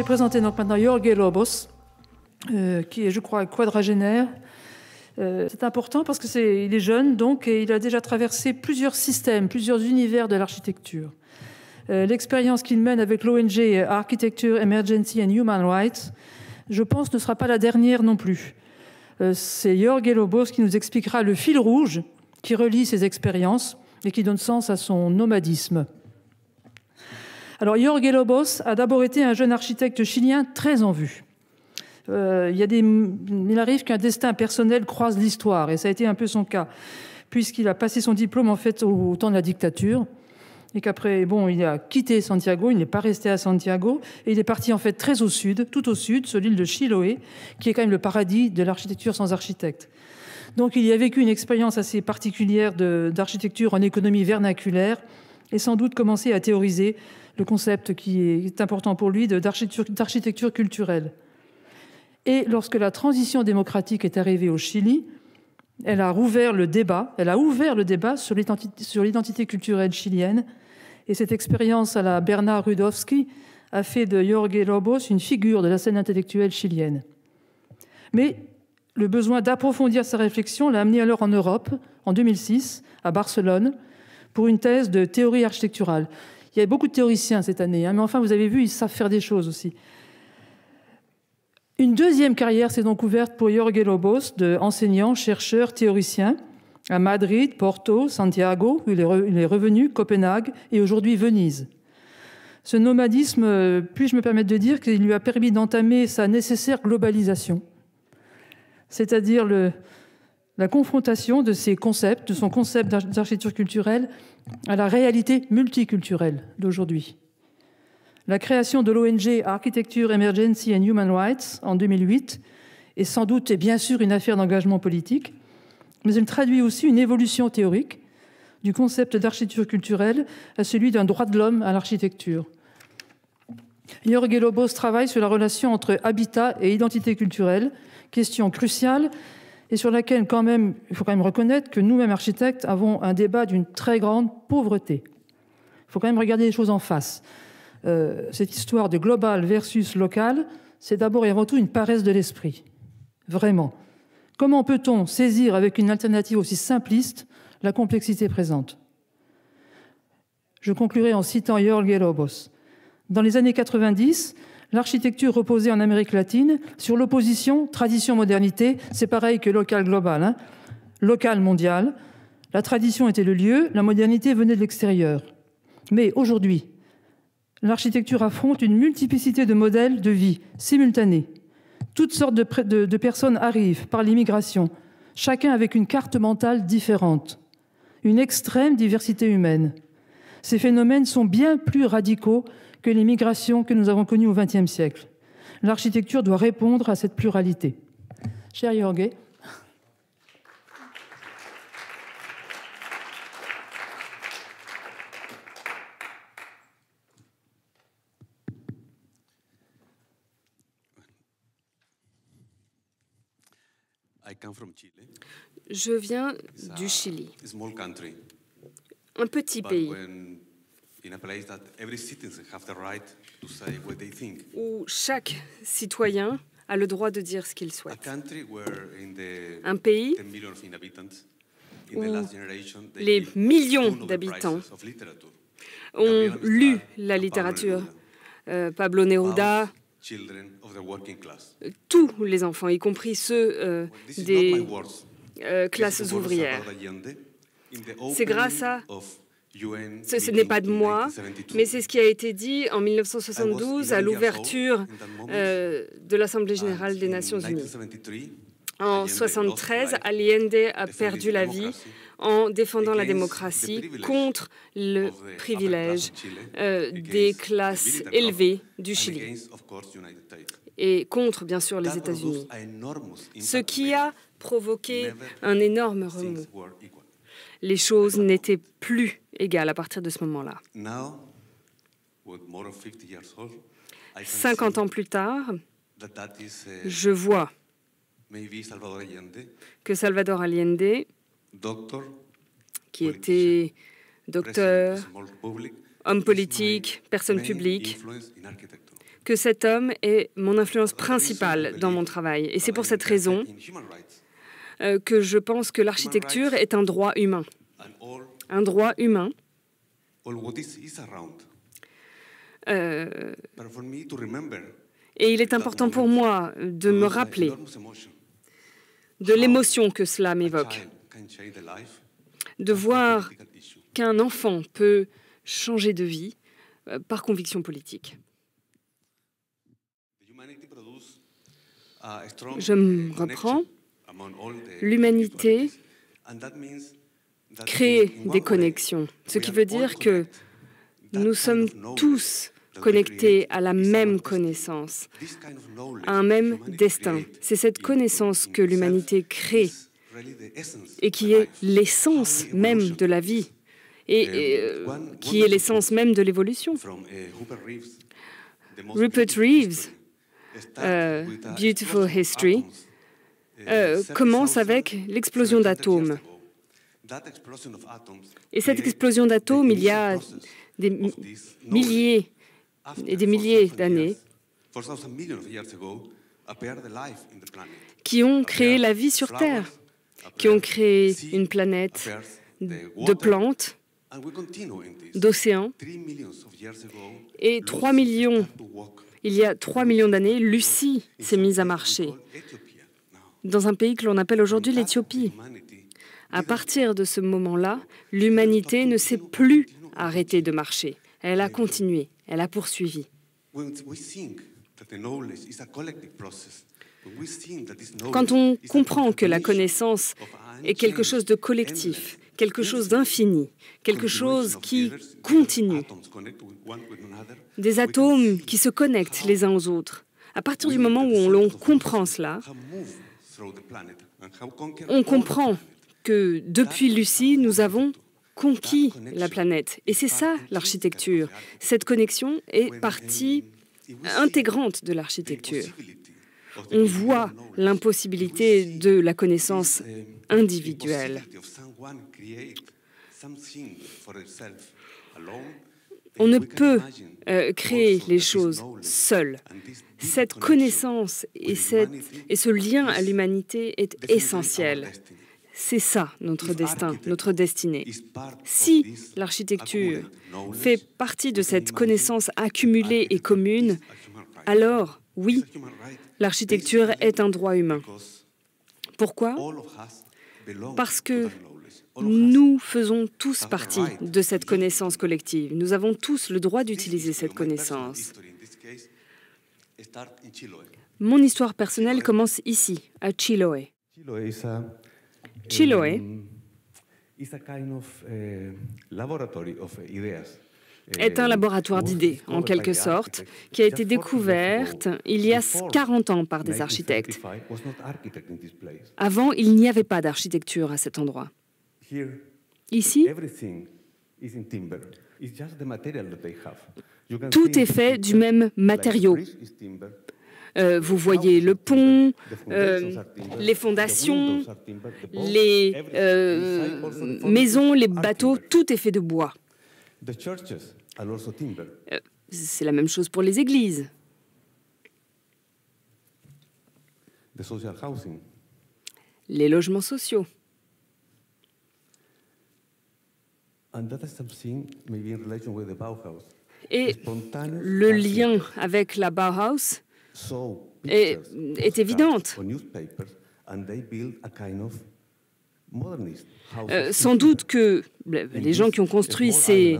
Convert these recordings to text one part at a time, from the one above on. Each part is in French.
présenter donc maintenant Jorge Lobos, qui est, je crois, quadragénaire. C'est important parce qu'il est jeune, donc, et il a déjà traversé plusieurs systèmes, plusieurs univers de l'architecture. L'expérience qu'il mène avec l'ONG Architecture, Emergency and Human Rights, je pense, ne sera pas la dernière non plus. C'est Jorge Lobos qui nous expliquera le fil rouge qui relie ses expériences et qui donne sens à son nomadisme. Alors, Jorge Lobos a d'abord été un jeune architecte chilien très en vue. Il arrive qu'un destin personnel croise l'histoire, et ça a été un peu son cas, puisqu'il a passé son diplôme en fait au temps de la dictature, et qu'après, il a quitté Santiago, il n'est pas resté à Santiago, et il est parti en fait très au sud, tout au sud, sur l'île de Chiloé, qui est quand même le paradis de l'architecture sans architecte. Donc il y a vécu une expérience assez particulière d'architecture en économie vernaculaire, et sans doute commencé à théoriser le concept qui est important pour lui d'architecture culturelle. Et lorsque la transition démocratique est arrivée au Chili, elle a ouvert le débat sur l'identité culturelle chilienne. Et cette expérience à la Bernard Rudowski a fait de Jorge Lobos une figure de la scène intellectuelle chilienne. Mais le besoin d'approfondir sa réflexion l'a amené alors en Europe, en 2006, à Barcelone, pour une thèse de théorie architecturale. Il y avait beaucoup de théoriciens cette année, mais enfin, vous avez vu, ils savent faire des choses aussi. Une deuxième carrière s'est donc ouverte pour Jorge Lobos d'enseignant, chercheur, théoricien à Madrid, Porto, Santiago, où il est revenu, Copenhague et aujourd'hui Venise. Ce nomadisme, puis-je me permettre de dire qu'il lui a permis d'entamer sa nécessaire globalisation, c'est-à-dire la confrontation de son concept d'architecture culturelle à la réalité multiculturelle d'aujourd'hui. La création de l'ONG Architecture, Emergency and Human Rights en 2008 est sans doute et bien sûr une affaire d'engagement politique, mais elle traduit aussi une évolution théorique du concept d'architecture culturelle à celui d'un droit de l'homme à l'architecture. Jorge Lobos travaille sur la relation entre habitat et identité culturelle, question cruciale et sur laquelle il faut quand même reconnaître que nous-mêmes architectes avons un débat d'une très grande pauvreté. Il faut quand même regarder les choses en face. Cette histoire de global versus local, c'est d'abord et avant tout une paresse de l'esprit. Vraiment. Comment peut-on saisir avec une alternative aussi simpliste la complexité présente ? Je conclurai en citant Jorge Lobos. Dans les années 90, l'architecture reposait en Amérique latine sur l'opposition tradition-modernité. C'est pareil que local-global, local-mondial. La tradition était le lieu, la modernité venait de l'extérieur. Mais aujourd'hui, l'architecture affronte une multiplicité de modèles de vie simultanés. Toutes sortes de personnes arrivent par l'immigration, chacun avec une carte mentale différente, une extrême diversité humaine. Ces phénomènes sont bien plus radicaux que les migrations que nous avons connues au XXe siècle. L'architecture doit répondre à cette pluralité. Cher Jorge, je viens du Chili, un petit pays où chaque citoyen a le droit de dire ce qu'il souhaite. Un pays où les millions d'habitants ont lu la littérature. Pablo Neruda, tous les enfants, y compris ceux des classes ouvrières. C'est grâce à... Ce n'est pas de moi, mais c'est ce qui a été dit en 1972 à l'ouverture de l'Assemblée générale des Nations unies. En 1973, Allende a perdu la vie en défendant la démocratie contre le privilège des classes élevées du Chili et contre, bien sûr, les États-Unis, ce qui a provoqué un énorme remous. Les choses n'étaient plus égales à partir de ce moment-là. 50 ans plus tard, je vois que Salvador Allende, qui était docteur, homme politique, personne publique, que cet homme est mon influence principale dans mon travail. Et c'est pour cette raison que je pense que l'architecture est un droit humain. Un droit humain et il est important pour moi de me rappeler de l'émotion que cela m'évoque, de voir qu'un enfant peut changer de vie par conviction politique. Je me reprends. L'humanité crée des connexions, ce qui veut dire que nous sommes tous connectés à la même connaissance, à un même destin. C'est cette connaissance que l'humanité crée et qui est l'essence même de la vie et qui est l'essence même de l'évolution. Rupert Reeves, Beautiful History, commence avec l'explosion d'atomes. Et cette explosion d'atomes, il y a des milliers et des milliers d'années, qui ont créé la vie sur Terre, qui ont créé une planète de plantes, d'océans. Et il y a 3 millions d'années, Lucie s'est mise à marcher dans un pays que l'on appelle aujourd'hui l'Éthiopie. À partir de ce moment-là, l'humanité ne s'est plus arrêtée de marcher. Elle a continué, elle a poursuivi. Quand on comprend que la connaissance est quelque chose de collectif, quelque chose d'infini, quelque chose qui continue, des atomes qui se connectent les uns aux autres, à partir du moment où l'on comprend cela, on comprend que depuis Lucie, nous avons conquis la planète. Et c'est ça l'architecture. Cette connexion est partie intégrante de l'architecture. On voit l'impossibilité de la connaissance individuelle. On ne peut créer les choses seul. Cette connaissance et ce lien à l'humanité est essentiel. C'est ça notre destin, notre destinée. Si l'architecture fait partie de cette connaissance accumulée et commune, alors oui, l'architecture est un droit humain. Pourquoi ? Parce que nous faisons tous partie de cette connaissance collective. Nous avons tous le droit d'utiliser cette connaissance. Mon histoire personnelle commence ici, à Chiloé. Chiloé est un laboratoire d'idées, en quelque sorte, qui a été découverte il y a 40 ans par des architectes. Avant, il n'y avait pas d'architecture à cet endroit. Ici, tout est fait du même matériau. Vous voyez le pont, les fondations, les maisons, les bateaux, tout est fait de bois. C'est la même chose pour les églises. Les logements sociaux. Et le lien avec la Bauhaus est évidente. Sans doute que les gens qui ont construit ces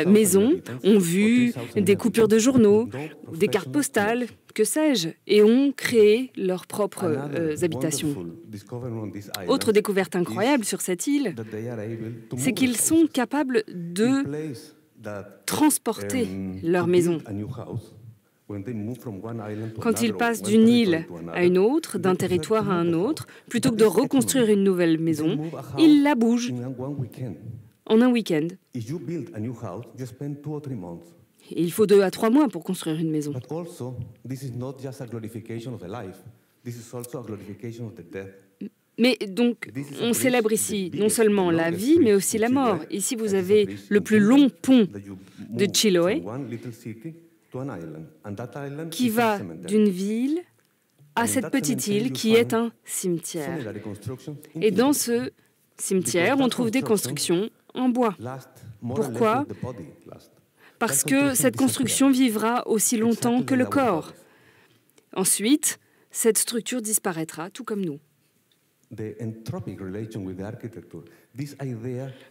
maisons ont vu des coupures de journaux, des cartes postales, que sais-je, et ont créé leurs propres habitations. Autre découverte incroyable sur cette île, c'est qu'ils sont capables de transporter leurs maisons. Quand ils passent d'une île à une autre, d'un territoire à un autre, plutôt que de reconstruire une nouvelle maison, ils la bougent en un week-end. Et il faut 2 à 3 mois pour construire une maison. Mais donc, on célèbre ici non seulement la vie, mais aussi la mort. Ici, vous avez le plus long pont de Chiloé. qui va d'une ville à cette petite île qui est un cimetière. Et dans ce cimetière, on trouve des constructions en bois. Pourquoi? Parce que cette construction vivra aussi longtemps que le corps. Ensuite, cette structure disparaîtra, tout comme nous.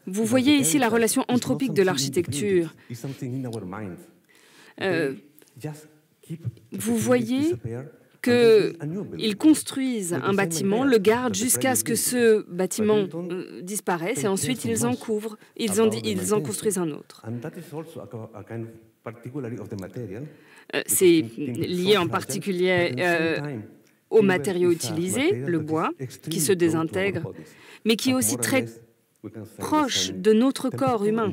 Vous voyez ici la relation anthropique de l'architecture. Vous voyez qu'ils construisent un bâtiment, le gardent jusqu'à ce que ce bâtiment disparaisse et ensuite ils en couvrent, ils en construisent un autre. C'est lié en particulier aux matériaux utilisés, le bois, qui se désintègre, mais qui est aussi très proche de notre corps humain,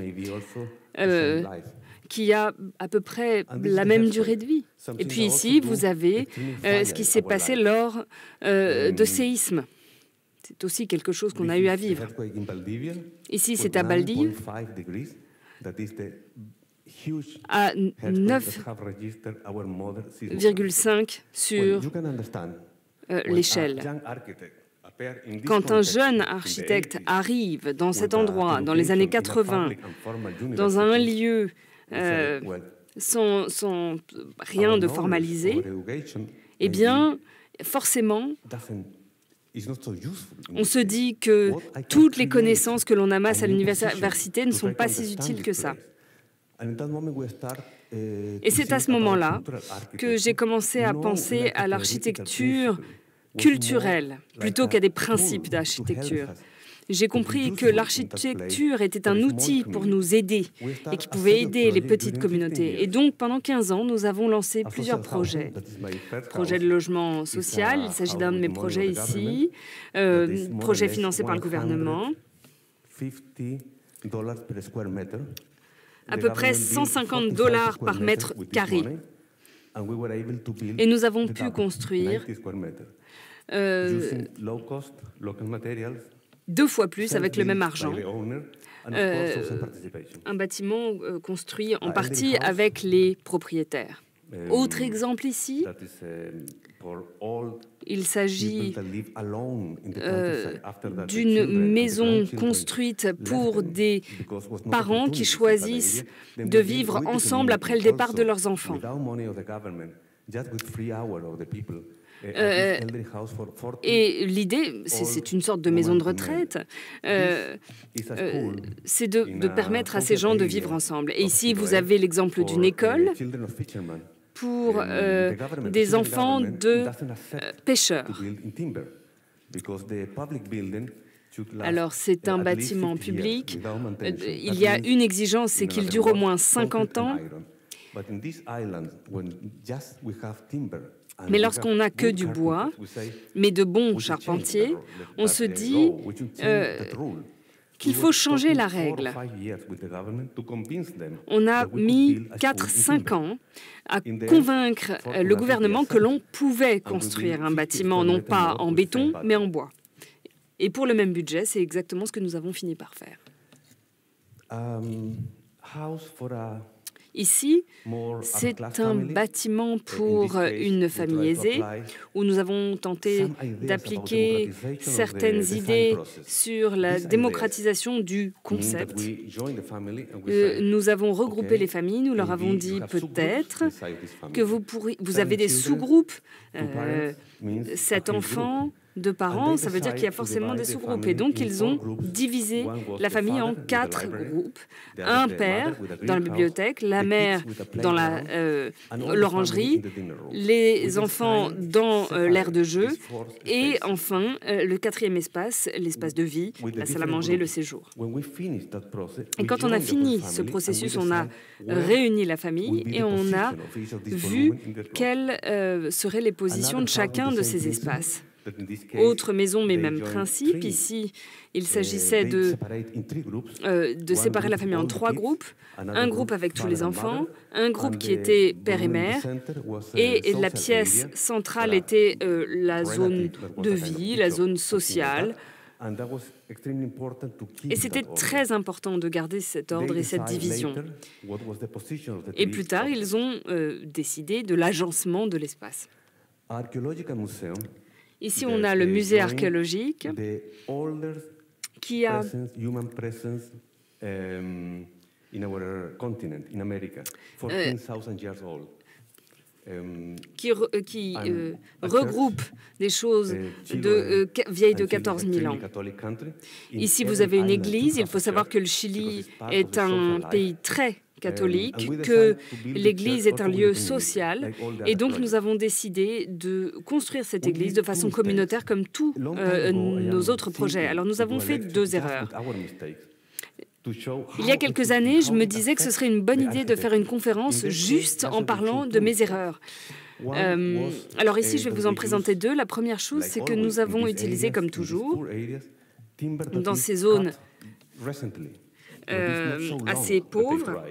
qui a à peu près la même durée de vie. Et puis ici, vous avez ce qui s'est passé lors de séismes. C'est aussi quelque chose qu'on a eu à vivre. Ici, c'est à Baldiv, à 9,5 sur l'échelle. Quand un jeune architecte arrive dans cet endroit, dans les années 80, dans un lieu sans rien de formalisé, eh bien, forcément, on se dit que toutes les connaissances que l'on amasse à l'université ne sont pas si utiles que ça. Et c'est à ce moment-là que j'ai commencé à penser à l'architecture culturelle plutôt qu'à des principes d'architecture. J'ai compris que l'architecture était un outil pour nous aider et qui pouvait aider les petites communautés. Et donc, pendant 15 ans, nous avons lancé plusieurs projets. Projet de logement social, il s'agit d'un de mes projets ici, projet financé par le gouvernement. À peu près $150 par mètre carré. Et nous avons pu construire 2 fois plus avec le même argent. Un bâtiment construit en partie avec les propriétaires. Autre exemple ici, il s'agit d'une maison construite pour des parents qui choisissent de vivre ensemble après le départ de leurs enfants. Et l'idée, c'est une sorte de maison de retraite, c'est de permettre à ces gens de vivre ensemble. Et ici, vous avez l'exemple d'une école pour des enfants de pêcheurs. Alors, c'est un bâtiment public. Il y a une exigence, c'est qu'il dure au moins 50 ans. Mais lorsqu'on n'a que du bois, mais de bons charpentiers, on se dit qu'il faut changer la règle. On a mis 4-5 ans à convaincre le gouvernement que l'on pouvait construire un bâtiment, non pas en béton, mais en bois. Et pour le même budget, c'est exactement ce que nous avons fini par faire. Ici, c'est un bâtiment pour une famille aisée où nous avons tenté d'appliquer certaines idées sur la démocratisation du concept. Nous avons regroupé les familles, nous leur avons dit peut-être que vous avez des sous-groupes, 7 enfants, 2 parents, ça veut dire qu'il y a forcément des sous-groupes. Et donc, ils ont divisé la famille en 4 groupes. Un père dans la bibliothèque, la mère dans l'orangerie, les enfants dans l'aire de jeu, et enfin, le 4e espace, l'espace de vie, la salle à manger, le séjour. Et quand on a fini ce processus, on a réuni la famille et on a vu quelles seraient les positions de chacun de ces espaces. Autre maison, mais même principe. Ici, il s'agissait de séparer la famille en 3 groupes. Un groupe avec tous les enfants, un groupe qui était père et mère, et la pièce centrale était la zone de vie, la zone sociale, Et c'était très important de garder cet ordre et cette division. Et plus tard, ils ont décidé de l'agencement de l'espace. Ici, on a le musée archéologique qui a regroupe des choses vieilles de 14 000 ans. Ici, vous avez une église. Il faut savoir que le Chili est un pays très catholique, que l'Église est un lieu social, et donc nous avons décidé de construire cette église de façon communautaire comme tous nos autres projets. Alors nous avons fait 2 erreurs. Il y a quelques années, je me disais que ce serait une bonne idée de faire une conférence juste en parlant de mes erreurs. Alors ici, je vais vous en présenter 2. La première chose, c'est que nous avons utilisé, comme toujours, dans ces zones assez pauvres,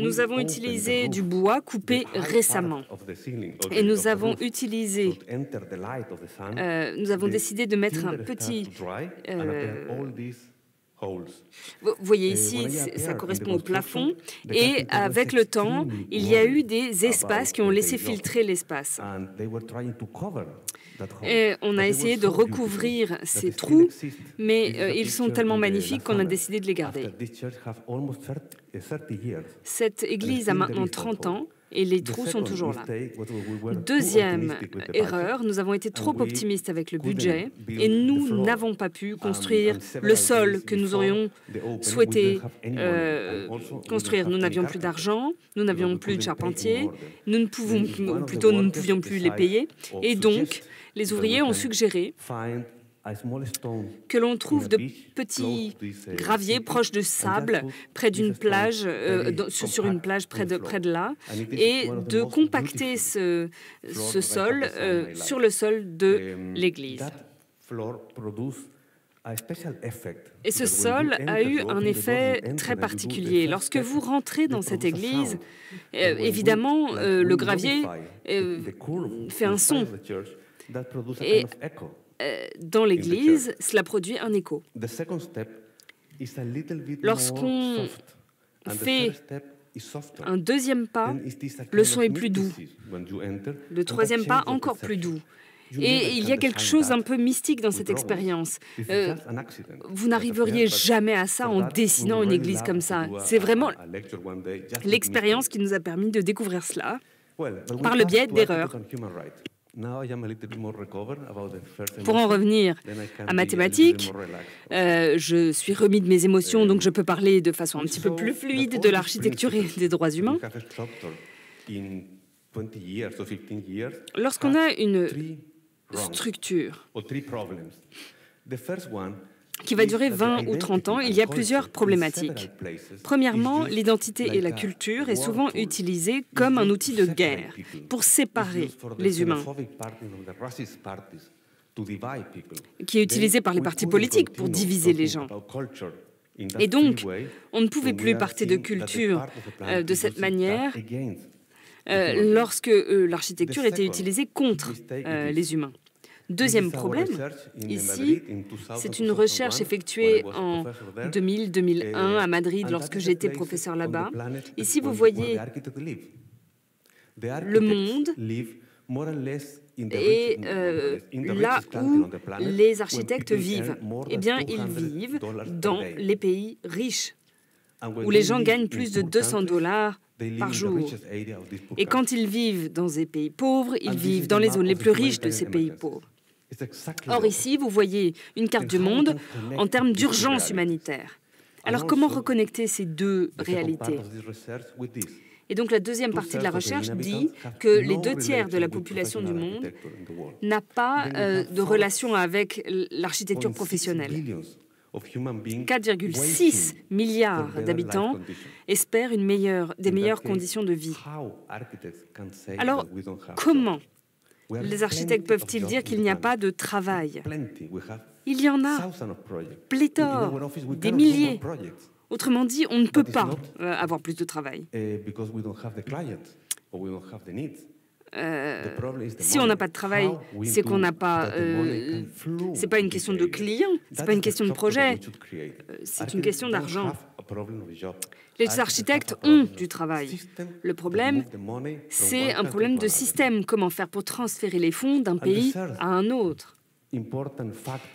nous avons utilisé du bois coupé récemment. Et nous avons décidé de mettre un petit... Vous voyez ici, ça correspond au plafond. Et avec le temps, il y a eu des espaces qui ont laissé filtrer l'espace. Et on a essayé de recouvrir ces trous, mais ils sont tellement magnifiques qu'on a décidé de les garder. Cette église a maintenant 30 ans. Et les trous sont toujours là. Deuxième erreur, nous avons été trop optimistes avec le budget et nous n'avons pas pu construire le sol que nous aurions souhaité construire. Nous n'avions plus d'argent, nous n'avions plus de charpentiers, nous ne pouvions plus les payer. Et donc, les ouvriers ont suggéré que l'on trouve de petits graviers proches de sable près d'une plage, sur une plage près de là, et de compacter ce sol sur le sol de l'église. Et ce sol a eu un effet très particulier. Lorsque vous rentrez dans cette église, évidemment, le gravier fait un son. Et dans l'église, cela produit un écho. Lorsqu'on fait un deuxième pas, le son est plus doux. Le troisième pas, encore plus doux. Et il y a quelque chose un peu mystique dans cette expérience. Vous n'arriveriez jamais à ça en dessinant une église comme ça. C'est vraiment l'expérience qui nous a permis de découvrir cela par le biais d'erreurs. Pour en revenir à mathématiques, je suis remis de mes émotions, donc je peux parler de façon un petit peu plus fluide de l'architecture et des droits humains. Lorsqu'on a une structure qui va durer 20 ou 30 ans, il y a plusieurs problématiques. Premièrement, l'identité et la culture est souvent utilisée comme un outil de guerre pour séparer les humains, qui est utilisé par les partis politiques pour diviser les gens. Et donc, on ne pouvait plus parler de culture de cette manière lorsque l'architecture était utilisée contre les humains. Deuxième problème, ici, c'est une recherche effectuée en 2000-2001 à Madrid lorsque j'étais professeur là-bas. Ici, vous voyez le monde et là où les architectes vivent. Eh bien, ils vivent dans les pays riches, où les gens gagnent plus de $200 par jour. Et quand ils vivent dans des pays pauvres, ils vivent dans les zones les plus riches de ces pays pauvres. Or, ici, vous voyez une carte du monde en termes d'urgence humanitaire. Alors, comment reconnecter ces 2 réalités? Et donc, la deuxième partie de la recherche dit que les 2 tiers de la population du monde n'a pas de relation avec l'architecture professionnelle. 4,6 milliards d'habitants espèrent des meilleures conditions de vie. Alors, comment les architectes peuvent-ils dire qu'il n'y a pas de travail? Il y en a pléthore, des milliers. Autrement dit, on ne peut pas avoir plus de travail. si on n'a pas de travail, c'est qu'on n'a pas. C'est pas une question de client, c'est pas une question de projet, c'est une question d'argent. Les architectes ont du travail. Le problème, c'est un problème de système. Comment faire pour transférer les fonds d'un pays à un autre?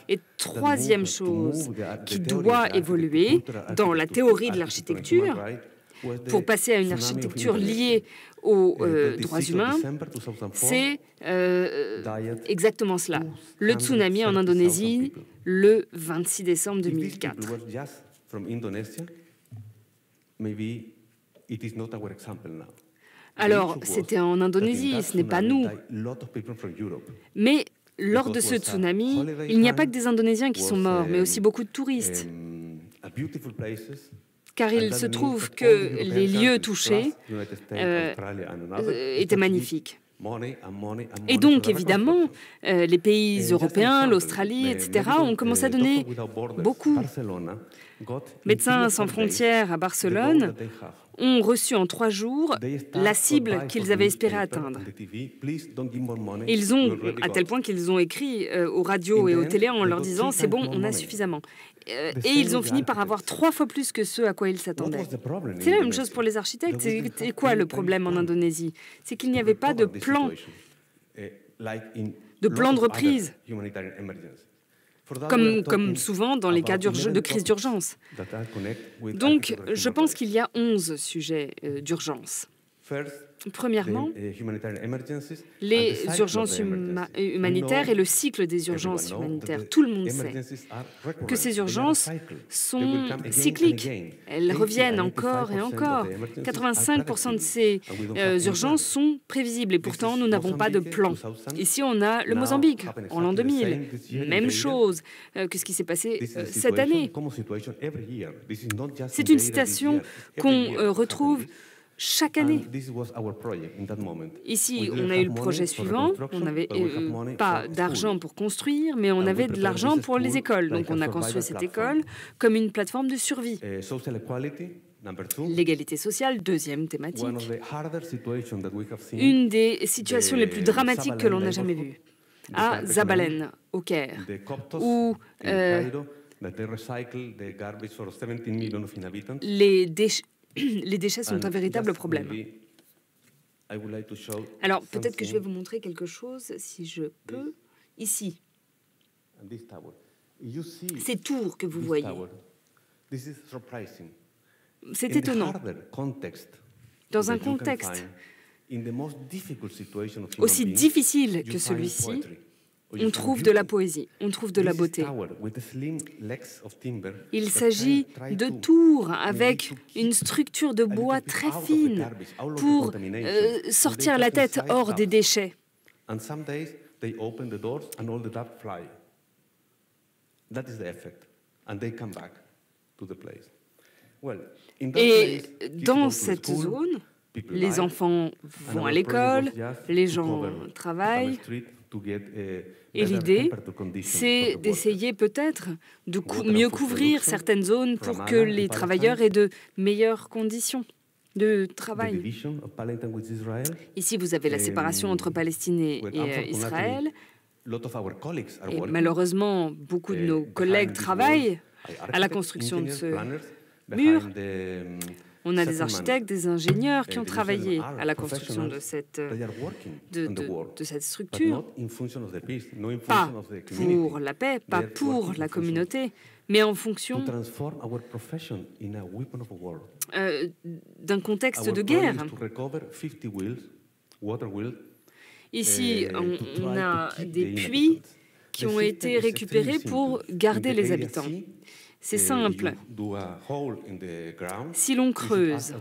Et troisième chose qui doit évoluer dans la théorie de l'architecture, pour passer à une architecture liée aux droits humains, c'est exactement cela. Le tsunami en Indonésie, le 26 décembre 2004. Alors, c'était en Indonésie, ce n'est pas nous. Mais lors de ce tsunami, il n'y a pas que des Indonésiens qui sont morts, mais aussi beaucoup de touristes. Car il se trouve que les lieux touchés étaient magnifiques. Et donc, évidemment, les pays européens, l'Australie, etc., ont commencé à donner beaucoup. Médecins sans frontières à Barcelone ont reçu en 3 jours la cible qu'ils avaient espéré atteindre. Ils ont, à tel point qu'ils ont écrit aux radios et aux télés en leur disant « c'est bon, on a suffisamment ». Et ils ont fini par avoir 3 fois plus que ce à quoi ils s'attendaient. C'est la même chose pour les architectes. C'est quoi le problème en Indonésie? C'est qu'il n'y avait pas de plan de reprise, comme souvent dans les cas de crise d'urgence. Donc, je pense qu'il y a 11 sujets d'urgence. Premièrement, les urgences humanitaires et le cycle des urgences humanitaires. Tout le monde sait que ces urgences sont cycliques. Elles reviennent encore et encore. 85% de ces urgences sont prévisibles et pourtant, nous n'avons pas de plan. Ici, on a le Mozambique en l'an 2000. Même chose que ce qui s'est passé cette année. C'est une situation qu'on retrouve chaque année. Ici, on a eu le projet suivant. On n'avait pas d'argent pour construire, mais on avait de l'argent pour les écoles. Donc, on a construit cette école comme une plateforme de survie. L'égalité sociale, deuxième thématique. Une des situations les plus dramatiques que l'on n'a jamais vues. À Zabalen, au Caire, où les déchets sont un véritable problème. Alors, peut-être que je vais vous montrer quelque chose, si je peux. Ici, ces tours que vous voyez, c'est étonnant. Dans un contexte aussi difficile que celui-ci, on trouve de la poésie, on trouve de la beauté. Il s'agit de tours avec une structure de bois très fine pour sortir la tête hors des déchets. Et dans cette zone, les enfants vont à l'école, les gens travaillent. Et l'idée, c'est d'essayer peut-être de mieux couvrir certaines zones pour que les travailleurs aient de meilleures conditions de travail. Ici, vous avez la séparation entre Palestine et Israël. Et malheureusement, beaucoup de nos collègues travaillent à la construction de ce mur. On a des architectes, des ingénieurs qui ont travaillé à la construction de cette structure. Pas pour la paix, pas pour la communauté, mais en fonction d'un contexte de guerre. Ici, on a des puits qui ont été récupérés pour garder les habitants. C'est simple. Si l'on creuse,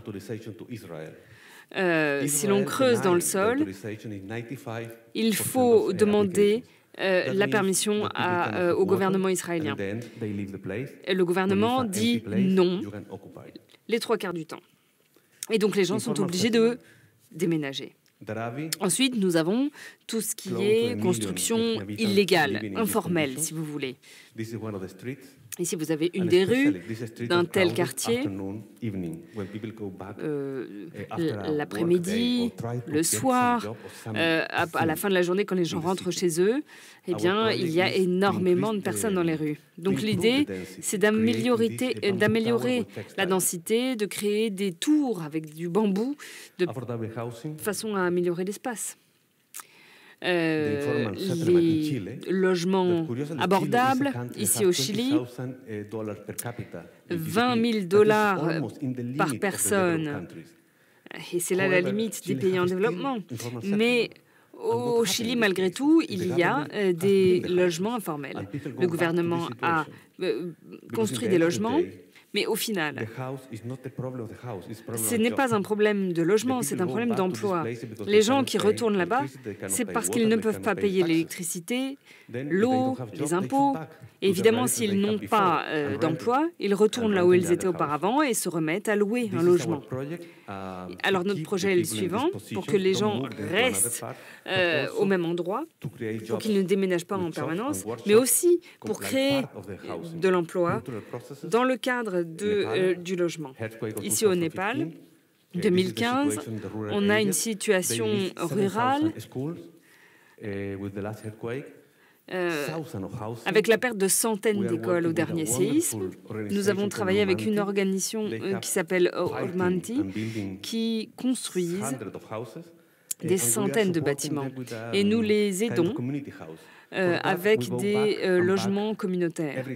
dans le sol, il faut demander la permission au gouvernement israélien. Le gouvernement dit non les 3 quarts du temps. Et donc les gens sont obligés de déménager. Ensuite, nous avons tout ce qui est construction illégale, informelle, si vous voulez. Ici, vous avez une des rues d'un tel quartier. L'après-midi, le soir, à la fin de la journée, quand les gens rentrent chez eux, eh bien, il y a énormément de personnes dans les rues. Donc l'idée, c'est d'améliorer la densité, de créer des tours avec du bambou, de façon à améliorer l'espace. Les logements abordables, ici au Chili, 20 000 $ par personne. Et c'est là la limite des pays en développement. Mais au Chili, malgré tout, il y a des logements informels. Le gouvernement a construit des logements. Mais au final, ce n'est pas un problème de logement, c'est un problème d'emploi. Les gens qui retournent là-bas, c'est parce qu'ils ne peuvent pas payer l'électricité, l'eau, les impôts. Et évidemment, s'ils n'ont pas d'emploi, ils retournent là où ils étaient auparavant et se remettent à louer un logement. Alors notre projet est le suivant, pour que les gens restent au même endroit, pour qu'ils ne déménagent pas en permanence, mais aussi pour créer de l'emploi dans le cadre du logement. Ici au Népal, 2015, on a une situation rurale avec la perte de centaines d'écoles au dernier séisme. Nous avons travaillé avec une organisation qui s'appelle Ormanti, qui construisent des centaines de bâtiments. Et nous les aidons avec des logements communautaires.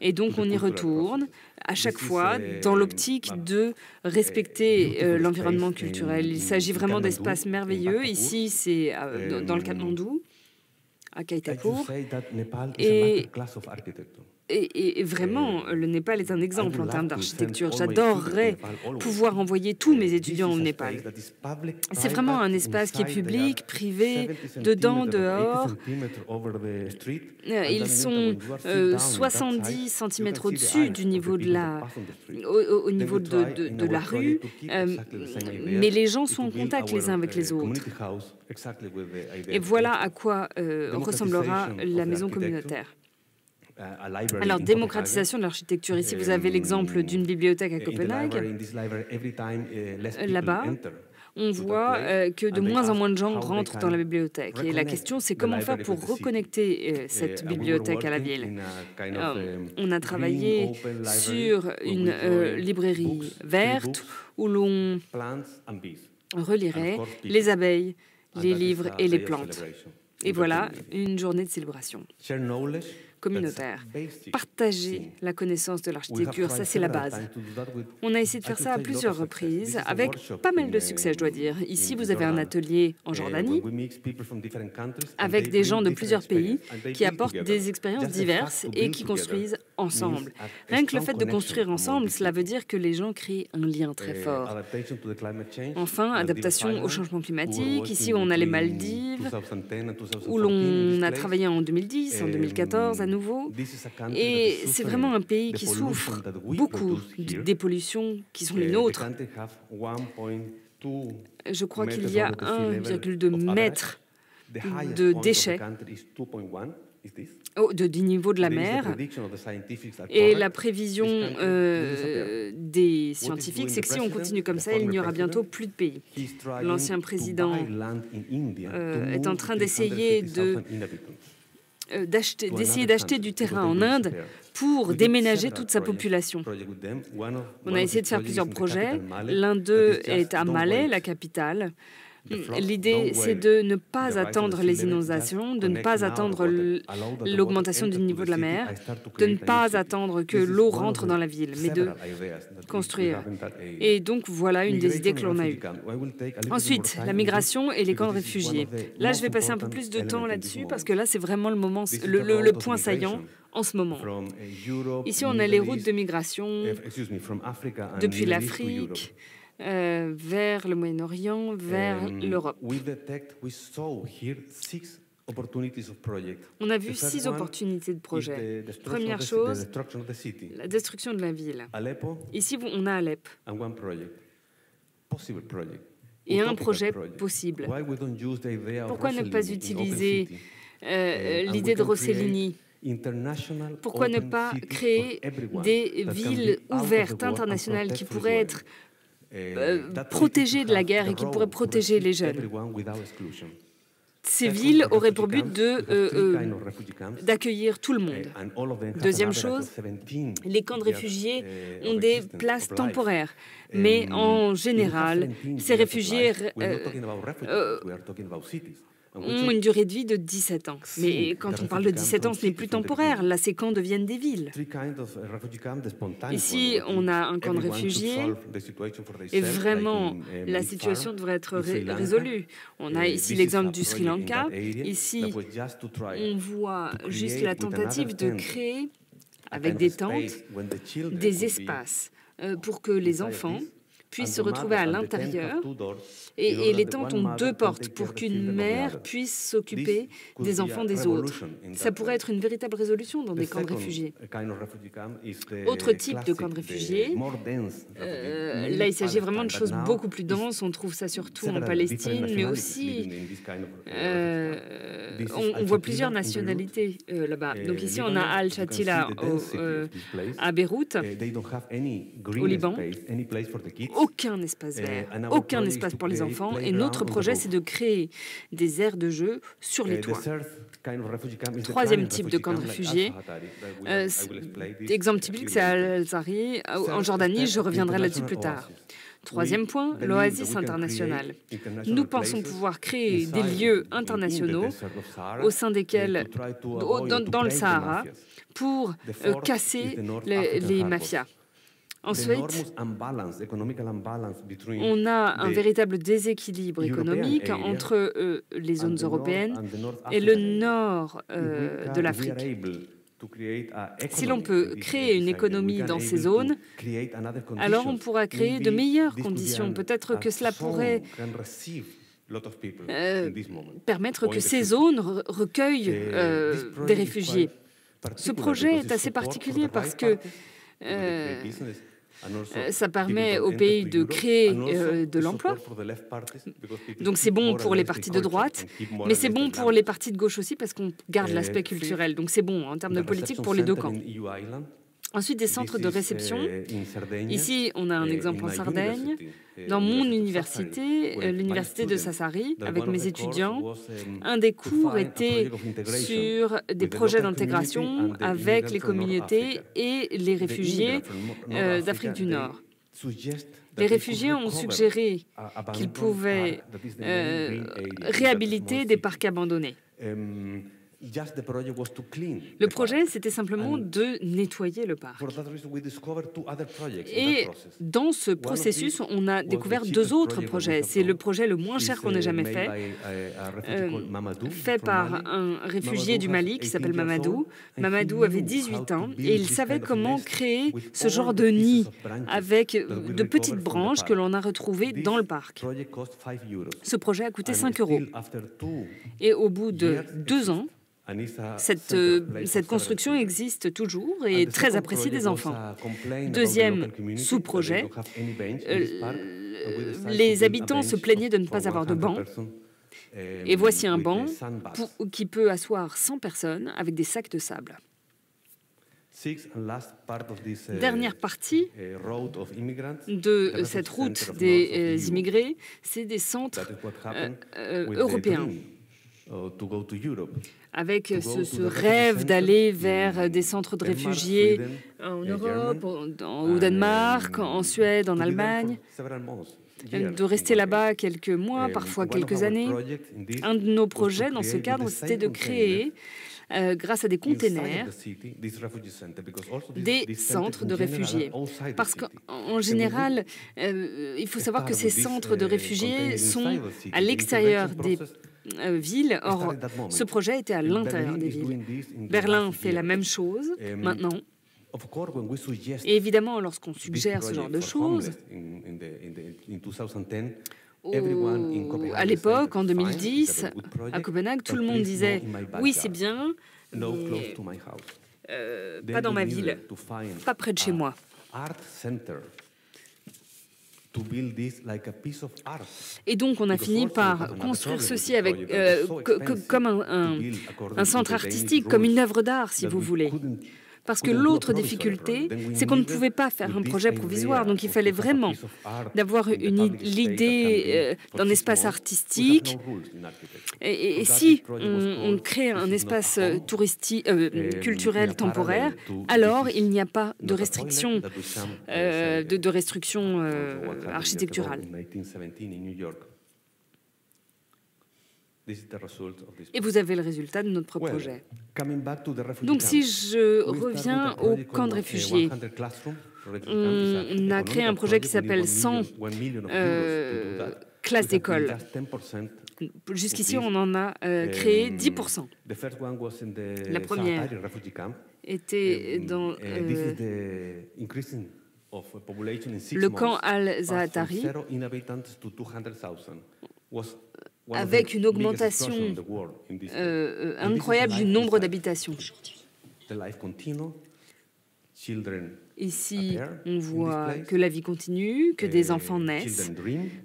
Et donc on y retourne à chaque fois dans l'optique de respecter l'environnement culturel. Il s'agit vraiment d'espaces merveilleux. Ici, c'est dans le Katmandou, à Kaitapur. Et vraiment, le Népal est un exemple en termes d'architecture. J'adorerais pouvoir envoyer tous mes étudiants au Népal. C'est vraiment un espace qui est public, privé, dedans, dehors. Ils sont 70 cm au-dessus du niveau de la rue, mais les gens sont en contact les uns avec les autres. Et voilà à quoi ressemblera la maison communautaire. Alors, démocratisation de l'architecture. Ici, vous avez l'exemple d'une bibliothèque à Copenhague. Là-bas, on voit que de moins en moins de gens rentrent dans la bibliothèque. Et la question, c'est comment faire pour reconnecter cette bibliothèque à la ville. On a travaillé sur une librairie verte où l'on relirait les abeilles, les livres et les plantes. Et voilà, une journée de célébration communautaire. Partager la connaissance de l'architecture, ça c'est la base. On a essayé de faire ça à plusieurs reprises, avec pas mal de succès, je dois dire. Ici, vous avez un atelier en Jordanie, avec des gens de plusieurs pays qui apportent des expériences diverses et qui construisent ensemble. Rien que le fait de construire ensemble, cela veut dire que les gens créent un lien très fort. Enfin, adaptation au changement climatique. Ici, on a les Maldives, où l'on a travaillé en 2010, en 2014 à nouveau. Et c'est vraiment un pays qui souffre beaucoup des pollutions qui sont les nôtres. Je crois qu'il y a 1,2 mètre de déchets du niveau de la mer. Et la prévision des scientifiques, c'est que si on continue comme ça, il n'y aura bientôt plus de pays. L'ancien président est en train d'essayer d'acheter du terrain en Inde pour déménager toute sa population. On a essayé de faire plusieurs projets. L'un d'eux est à Malé, la capitale. L'idée, c'est de ne pas attendre les inondations, de ne pas attendre l'augmentation du niveau de la mer, de ne pas attendre que l'eau rentre dans la ville, mais de construire. Et donc, voilà une des idées que l'on a eues. Ensuite, la migration et les camps de réfugiés. Là, je vais passer un peu plus de temps là-dessus, parce que là, c'est vraiment le point saillant en ce moment. Ici, on a les routes de migration depuis l'Afrique, vers le Moyen-Orient, vers l'Europe. On a vu 6 opportunités de projets. Première chose, la destruction de la ville. Ici, on a Alep. Et un projet possible. Pourquoi ne pas utiliser l'idée de Rossellini Pourquoi ne pas créer des villes ouvertes internationales qui pourraient être protégées de la guerre et qui pourraient protéger les jeunes? Ces villes auraient pour but d'accueillir tout le monde. Deuxième chose, les camps de réfugiés ont des places temporaires, mais en général, ces réfugiés ont une durée de vie de 17 ans. Mais quand on parle de 17 ans, ce n'est plus temporaire. Là, ces camps deviennent des villes. Ici, on a un camp de réfugiés et vraiment, la situation devrait être résolue. On a ici l'exemple du Sri Lanka. Ici, on voit juste la tentative de créer, avec des tentes, des espaces pour que les enfants puissent se retrouver à l'intérieur. Et les tentes ont 2 portes pour qu'une mère puisse s'occuper des enfants des autres. Ça pourrait être une véritable résolution dans des camps de réfugiés. Autre type de camp de réfugiés, là il s'agit vraiment de choses beaucoup plus denses. On trouve ça surtout en Palestine, mais aussi on voit plusieurs nationalités là-bas. Donc ici on a Al-Shatila à Beyrouth, au Liban. Aucun espace vert, aucun espace pour les enfants. Et notre projet, c'est de créer des aires de jeu sur les toits. Troisième type de camp de réfugiés. Exemple typique, c'est Al-Zahri, en Jordanie. Je reviendrai là-dessus plus tard. Troisième point, l'Oasis internationale. Nous pensons pouvoir créer des lieux internationaux au sein desquels, dans le Sahara, pour casser les mafias. Ensuite, on a un véritable déséquilibre économique entre les zones européennes et le nord de l'Afrique. Si l'on peut créer une économie dans ces zones, alors on pourra créer de meilleures conditions. Peut-être que cela pourrait permettre que ces zones recueillent des réfugiés. Ce projet est assez particulier parce que ça permet au pays de créer de l'emploi. Donc c'est bon pour les partis de droite, mais c'est bon pour les partis de gauche aussi parce qu'on garde l'aspect culturel. Donc c'est bon en termes de politique pour les 2 camps. Ensuite, des centres de réception. Ici, on a un exemple en Sardaigne. Dans mon université, l'université de Sassari, avec mes étudiants, un des cours était sur des projets d'intégration avec les communautés et les réfugiés d'Afrique du Nord. Les réfugiés ont suggéré qu'ils pouvaient réhabiliter des parcs abandonnés. Le projet, c'était simplement de nettoyer le parc. Et dans ce processus, on a découvert 2 autres projets. C'est le projet le moins cher qu'on ait jamais fait, fait par un réfugié du Mali qui s'appelle Mamadou. Mamadou avait 18 ans et il savait comment créer ce genre de nid avec de petites branches que l'on a retrouvées dans le parc. Ce projet a coûté 5 €. Et au bout de 2 ans, cette construction existe toujours et est très appréciée des enfants. Deuxième sous-projet, les habitants se plaignaient de ne pas avoir de banc. Et voici un banc qui peut asseoir 100 personnes avec des sacs de sable. Dernière partie de cette route des immigrés, c'est des centres européens. Avec ce rêve d'aller vers des centres de réfugiés en Europe, au Danemark, en Suède, en Allemagne, de rester là-bas quelques mois, parfois quelques années. Un de nos projets dans ce cadre, c'était de créer, grâce à des containers, des centres de réfugiés. Parce qu'en général, il faut savoir que ces centres de réfugiés sont à l'extérieur des villes. Or, ce projet était à l'intérieur des villes. Berlin fait la même chose maintenant. Et évidemment, lorsqu'on suggère ce genre de choses, à l'époque, en 2010, à Copenhague, tout le monde disait « Oui, c'est bien, mais pas dans ma ville, pas près de chez moi ». Et donc, on a fini par construire ceci avec, comme un centre artistique, comme une œuvre d'art, si vous voulez. Parce que l'autre difficulté, c'est qu'on ne pouvait pas faire un projet provisoire. Donc, il fallait vraiment d'avoir l'idée d'un espace artistique. Et si on crée un espace touristique, culturel temporaire, alors il n'y a pas de restriction, architecturale. Et vous avez le résultat de notre projet. Donc, si je reviens au camp de réfugiés, on a créé un projet qui s'appelle 100 classes d'école. Jusqu'ici, on en a créé 10%. La première était dans le camp Al-Zaatari, avec une augmentation incroyable du nombre d'habitations. Ici, on voit que la vie continue, que des enfants naissent,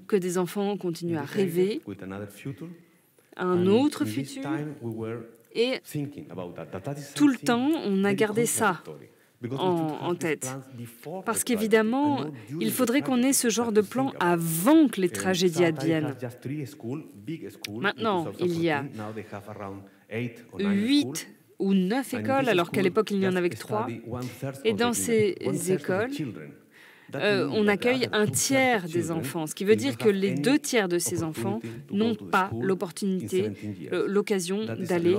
que des enfants continuent à rêver à un autre futur. Et tout le temps, on a gardé ça en tête. Parce qu'évidemment, il faudrait qu'on ait ce genre de plan avant que les tragédies adviennent. Maintenant, il y a 8 ou 9 écoles, alors qu'à l'époque, il n'y en avait que 3. Et dans ces écoles, on accueille un tiers des enfants, ce qui veut dire que les 2 tiers de ces enfants n'ont pas l'occasion d'aller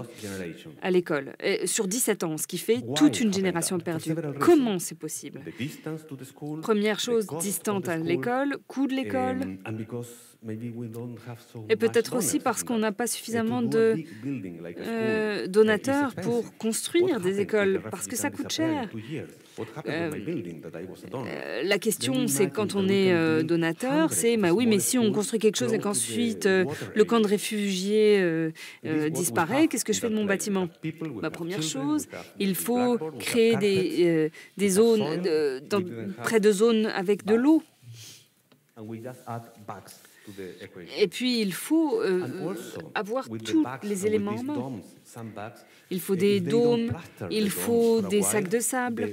à l'école. Sur 17 ans, ce qui fait toute une génération perdue. Comment c'est possible? Première chose, distante à l'école, coût de l'école. Et peut-être aussi parce qu'on n'a pas suffisamment de donateurs pour construire des écoles, parce que ça coûte cher. La question, c'est quand on est donateur, c'est oui, mais si on construit quelque chose et qu'ensuite le camp de réfugiés disparaît, qu'est-ce que je fais de mon bâtiment? Première chose, il faut créer des zones, près de zones avec de l'eau. Et puis, il faut avoir tous les éléments en main. Il faut des dômes, il faut des sacs de sable.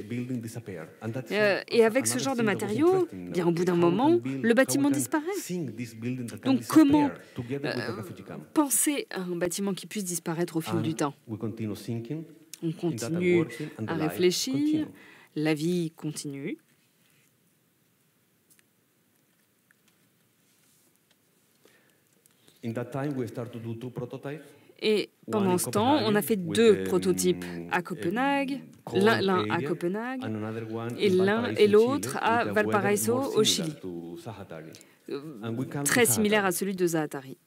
Et avec ce genre de matériaux, bien, au bout d'un moment, le bâtiment disparaît. Donc, comment penser à un bâtiment qui puisse disparaître au fil du temps? On continue à réfléchir, la vie continue. Et pendant ce temps, on a fait 2 prototypes à Copenhague, l'un à Copenhague et l'un et l'autre à Valparaiso, au Chili, très similaire à celui de Zaatari.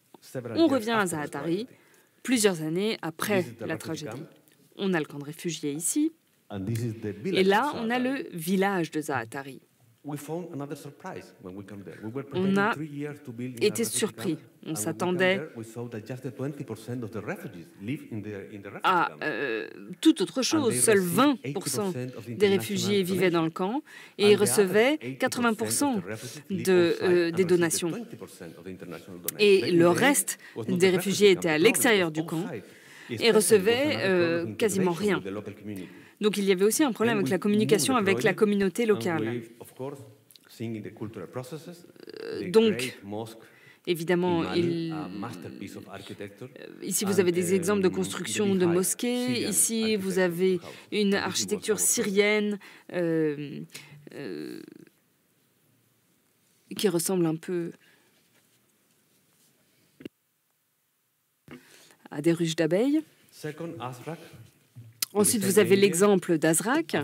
On revient à Zaatari, plusieurs années après la tragédie. On a le camp de réfugiés ici, et là, on a le village de Zaatari. On a été surpris. On s'attendait à toute autre chose. Seuls 20% des réfugiés vivaient dans le camp et ils recevaient 80% des donations. Et le reste des réfugiés étaient à l'extérieur du camp et recevaient quasiment rien. Donc il y avait aussi un problème avec la communication avec la communauté locale. Donc, évidemment, ici vous avez des exemples de construction de mosquées. Ici, vous avez une architecture syrienne qui ressemble un peu à des ruches d'abeilles. Ensuite, vous avez l'exemple d'Azraq,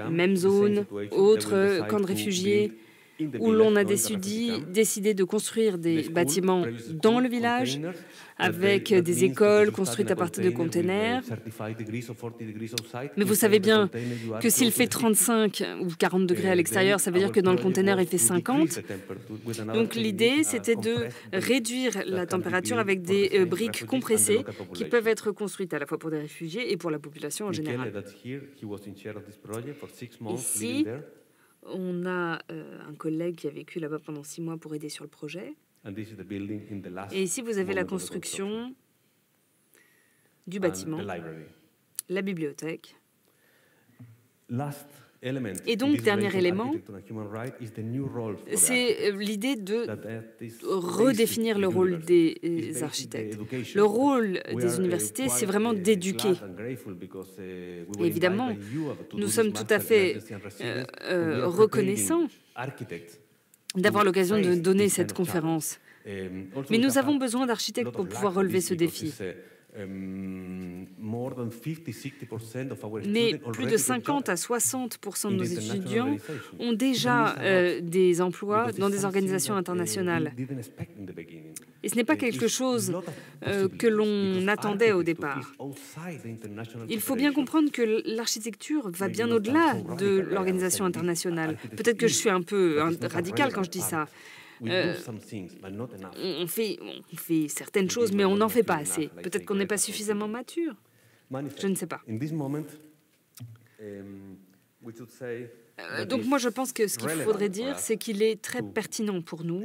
même zone, autre camp de réfugiés, où l'on a décidé de construire des bâtiments dans le village, avec des écoles construites à partir de containers. Mais vous savez bien que s'il fait 35 ou 40 degrés à l'extérieur, ça veut dire que dans le container, il fait 50. Donc l'idée, c'était de réduire la température avec des briques compressées qui peuvent être construites à la fois pour des réfugiés et pour la population en général. Ici, On a un collègue qui a vécu là-bas pendant 6 mois pour aider sur le projet. Et ici, vous avez la construction du bâtiment, la bibliothèque. Et donc, dernier élément, c'est l'idée de redéfinir le rôle des architectes. Le rôle des universités, c'est vraiment d'éduquer. Évidemment, nous sommes tout à fait reconnaissants d'avoir l'occasion de donner cette conférence. Mais nous avons besoin d'architectes pour pouvoir relever ce défi. Mais plus de 50 à 60% de nos étudiants ont déjà des emplois dans des organisations internationales. Et ce n'est pas quelque chose que l'on attendait au départ. Il faut bien comprendre que l'architecture va bien au-delà de l'organisation internationale. Peut-être que je suis un peu radical quand je dis ça. On fait certaines choses, mais on n'en fait pas assez. Peut-être qu'on n'est pas suffisamment mature. Je ne sais pas. Donc moi, je pense que ce qu'il faudrait dire, c'est qu'il est très pertinent pour nous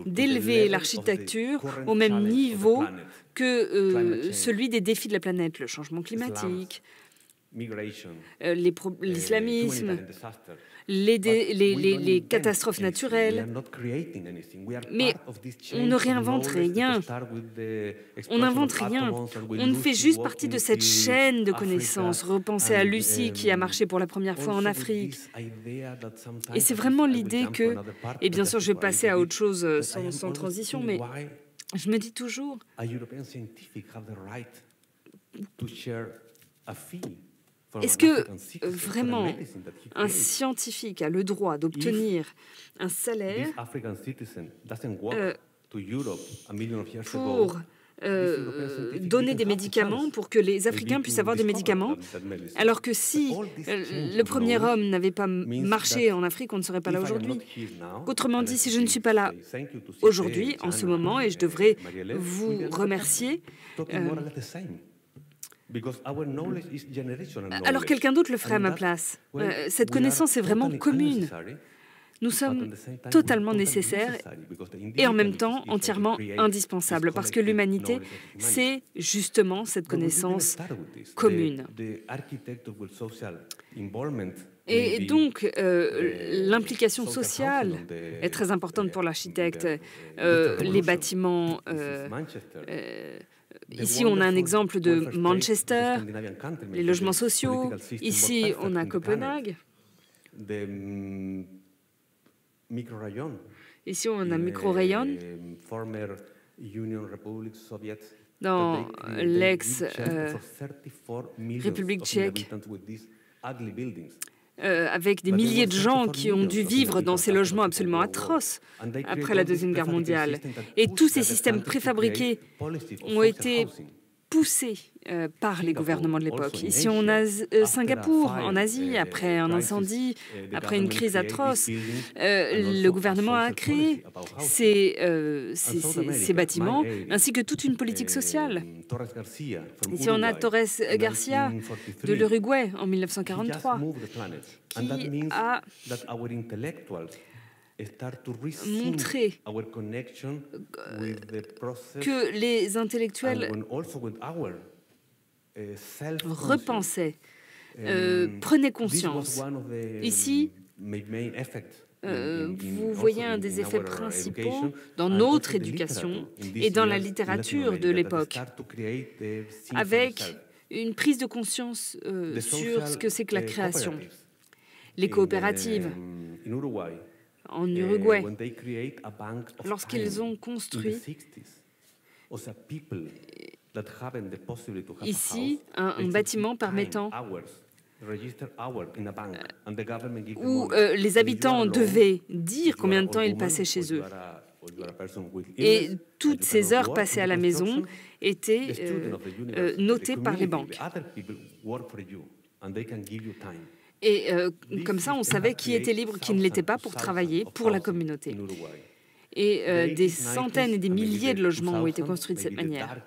d'élever l'architecture au même niveau que celui des défis de la planète, le changement climatique, l'islamisme, les catastrophes naturelles. Mais on ne réinvente rien. On n'invente rien. On ne fait juste partie de cette chaîne de connaissances. Repensez à Lucie qui a marché pour la première fois en Afrique. Et c'est vraiment l'idée que... Et bien sûr, je vais passer à autre chose sans transition, mais je me dis toujours... Est-ce que vraiment un scientifique a le droit d'obtenir un salaire pour donner des médicaments, pour que les Africains puissent avoir des médicaments, alors que si le premier homme n'avait pas marché en Afrique, on ne serait pas là aujourd'hui. Autrement dit, si je ne suis pas là aujourd'hui, en ce moment, et je devrais vous remercier, alors quelqu'un d'autre le ferait à ma place. Cette connaissance est vraiment commune. Nous sommes totalement nécessaires et en même temps entièrement indispensables parce que l'humanité, c'est justement cette connaissance commune. Et donc, l'implication sociale est très importante pour l'architecte. Les bâtiments... Ici, on a un exemple de Manchester, les logements sociaux. Ici, on a Copenhague. Ici, on a micro-rayon. Dans l'ex-République tchèque, avec des milliers de gens qui ont dû vivre dans ces logements absolument atroces après la Deuxième Guerre mondiale. Et tous ces systèmes préfabriqués ont été poussés par les gouvernements de l'époque. Ici, on a Singapour, en Asie, après un incendie, après une crise atroce. Le gouvernement a créé ces bâtiments, ainsi que toute une politique sociale. Ici, on a Torres Garcia de l'Uruguay, en 1943, qui a montrer que les intellectuels repensaient, prenaient conscience. Ici, vous voyez un des effets principaux dans notre éducation et dans la littérature de l'époque, avec une prise de conscience sur ce que c'est que la création. Les coopératives. En Uruguay, lorsqu'ils ont construit ici un bâtiment permettant où les habitants devaient dire combien de temps ils passaient chez eux. Et toutes ces heures passées à la maison étaient notées par les banques. Et comme ça, on savait qui était libre, qui ne l'était pas pour travailler pour la communauté. Et des centaines et des milliers de logements ont été construits de cette manière.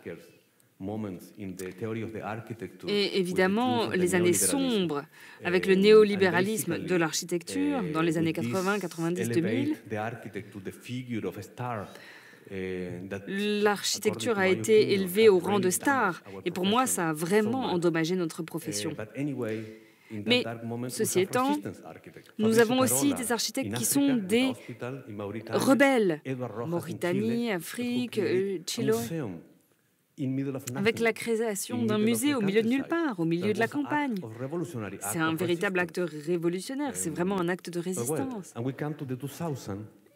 Et évidemment, les années sombres avec le néolibéralisme de l'architecture dans les années 80, 90, 2000. L'architecture a été élevée au rang de star et pour moi, ça a vraiment endommagé notre profession. Mais ceci étant, nous avons aussi des architectes qui sont des rebelles. Mauritanie, Afrique, Chili, avec la création d'un musée au milieu de nulle part, au milieu de la campagne. C'est un véritable acte révolutionnaire, c'est vraiment un acte de résistance.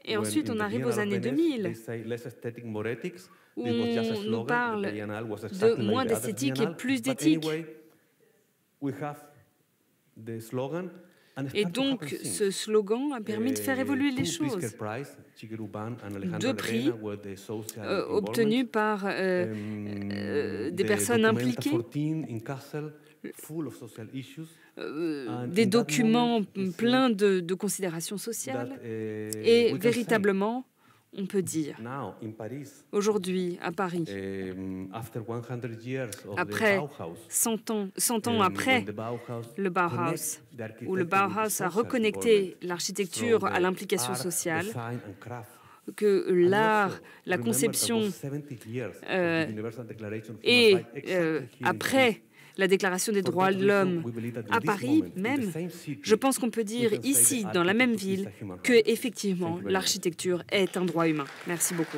Et ensuite, on arrive aux années 2000, où on nous parle de moins d'esthétique et plus d'éthique. Et donc, ce slogan a permis de faire évoluer les choses. 2 prix obtenus par des personnes impliquées, des documents pleins de considérations sociales. Et véritablement, on peut dire, aujourd'hui, à Paris, après 100 ans après le Bauhaus, où le Bauhaus a reconnecté l'architecture à l'implication sociale, que l'art, la conception, et après la Déclaration des droits de l'homme à Paris même, je pense qu'on peut dire ici, dans la même ville, que effectivement l'architecture est un droit humain. Merci beaucoup.